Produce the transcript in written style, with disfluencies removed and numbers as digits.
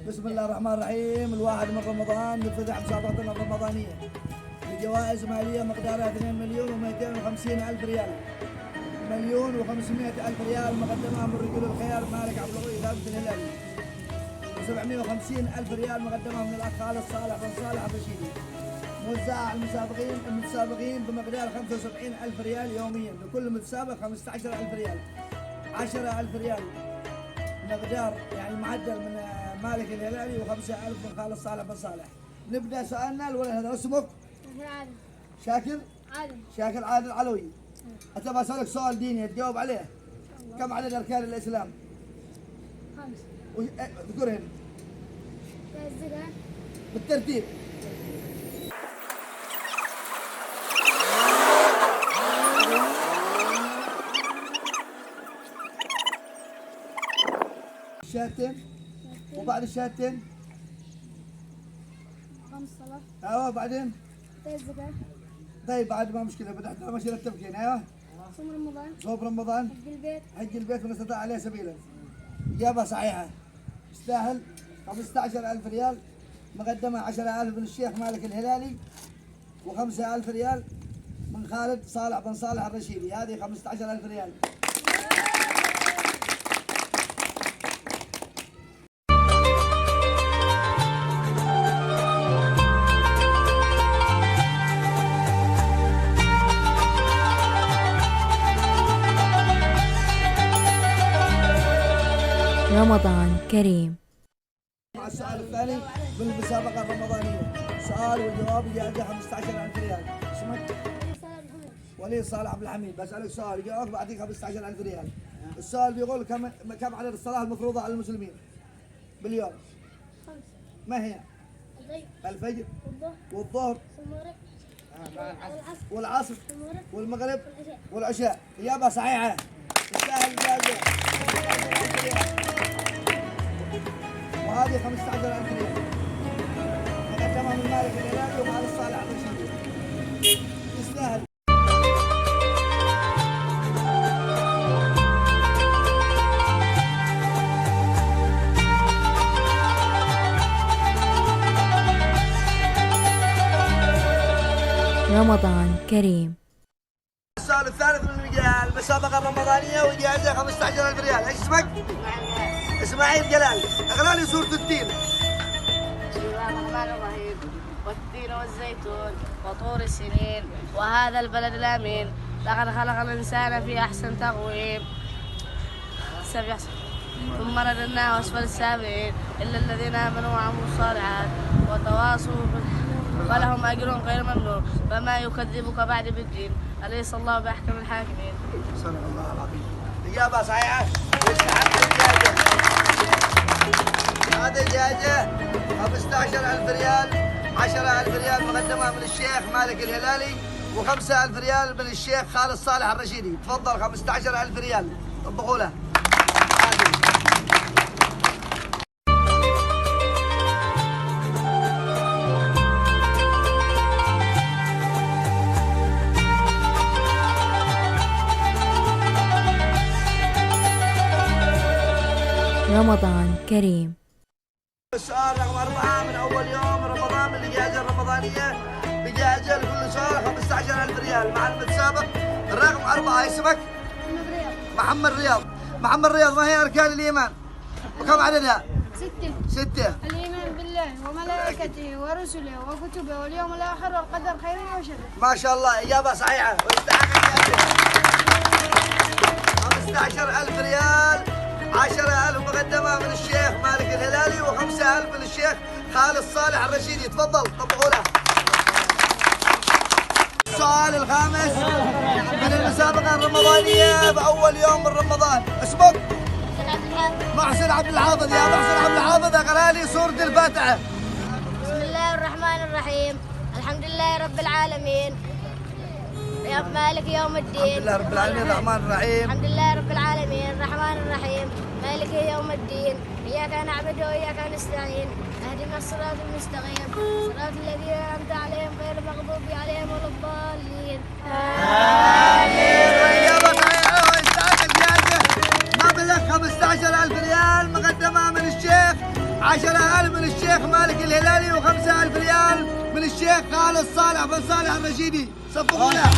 بسم الله الرحمن الرحيم. الواحد من رمضان نفتتح مسابقتنا الرمضانية بجوائز مالية مقدارها 2,250,000 ريال. 1,500,000 ريال مقدمها من رجل الخيار مالك عبد القوي ثابت الهلالي. و750,000 ريال مقدمها من الأخ خالد صالح بن صالح الرشيدي. موزعة على المتسابقين بمقدار 75,000 ريال يوميا، لكل متسابق 15,000 ريال. 10,000 ريال مقدار يعني معدل من مالك الهلالي، و5,000 من خالد صالح بن صالح. نبدا سؤالنا. الولد هذا اسمك؟ عادل. شاكر؟ عادل. شاكر عادل علوي. أتبى أسألك سؤال ديني تجاوب عليه. كم عدد أركان الإسلام؟ 5. اذكرهن بالترتيب. الشهادتين، وبعد الشهادتين 5 صلاة. ايوه بعدين الزكاة. طيب بعد ما مشكله بدأت ماشي التبكين. ايوه صوم رمضان. صوم رمضان. حج البيت. حج البيت من استطاع عليه سبيلا. اجابه صحيحه. يستاهل 15,000 ريال مقدمه. 10,000 من الشيخ مالك الهلالي، و5,000 ريال من خالد صالح بن صالح الرشيدي. هذه 15,000 ريال. رمضان كريم. مع السؤال الثاني من المسابقة الرمضانية. سؤال والجواب جائزة 15,000 ريال. اسمك؟ وليد صالح عبد الحميد. بسألك سؤال جواب بعطيك 15,000 ريال. السؤال بيقول كم عدد الصلاة المفروضة على المسلمين باليوم؟ 5. ما هي؟ الفجر والظهر والعصر والمغرب والعشاء. إجابة صحيحة. تستاهل جائزة. وهذه 15,000 ريال مقدمها من مالك الهلالي وخالد صالح الرشيدي. يستاهل. رمضان كريم. السؤال الثالث من المسابقة الرمضانية وجائزة 15,000 ريال. ايش اسمك؟ اسماعيل جلال. اقرا لي سورة التين. بسم الله الرحمن الرحيم. والتين والزيتون وطور السنين وهذا البلد الامين لقد خلق الانسان في احسن تقويم ثم رددناه اسفل السافلين الا الذين امنوا وعملوا الصالحات وتواصوا ولهم اجر غير ممنون فما يكذبك بعد بالدين اليس الله باحكم الحاكمين. صدق الله العظيم. اجابه صحيحه. يستحق الجائزه. هذه الجائزه 15,000 ريال. 10,000 ريال مقدمه من الشيخ مالك الهلالي، و5,000 ريال من الشيخ خالد صالح الرشيدي. تفضل 15,000 ريال طبقوا له. رمضان كريم. السؤال رقم 4 من أول يوم رمضان من الجائزة الرمضانية بجائزة لكل سؤال 15,000 ريال مع المتسابق الرقم 4. اسمك؟ محمد رياض. محمد رياض، ما هي أركان الإيمان؟ وكم عددها؟ 6. الإيمان بالله وملائكته ورسله وكتبه واليوم الآخر والقدر خيره وشره. ما شاء الله. إجابة صحيحة ويستحق الجائزة. 15,000 ريال. 10,000 مقدمة من الشيخ مالك الهلالي، و5,000 من الشيخ خالد صالح الرشيدي. تفضل طبقوا له. السؤال الخامس من المسابقة الرمضانية بأول يوم من رمضان. اسمك؟ محسن عبد الحافظ. يا محسن عبد الحافظ اقرا لي سورة الفاتحة. بسم الله الرحمن الرحيم. الحمد لله رب العالمين يا مالك يوم الدين. الحمد لله رب العالمين الرحمن الرحيم. الحمد لله رب العالمين الرحمن الرحيم مالك يوم الدين. إياك نعبد وإياك نستعين اهدنا الصراط المستقيم صراط الذين أنعمت عليهم غير المغضوب عليهم ولا الضالين. آمين. وإجابة صحيحة ويستحق الجائزة. مبلغ 15,000 ريال مقدمة من الشيخ 10,000 من الشيخ مالك الهلالي، و5,000 ريال من الشيخ خالد صالح بن صالح الرشيدي. صفقوا له.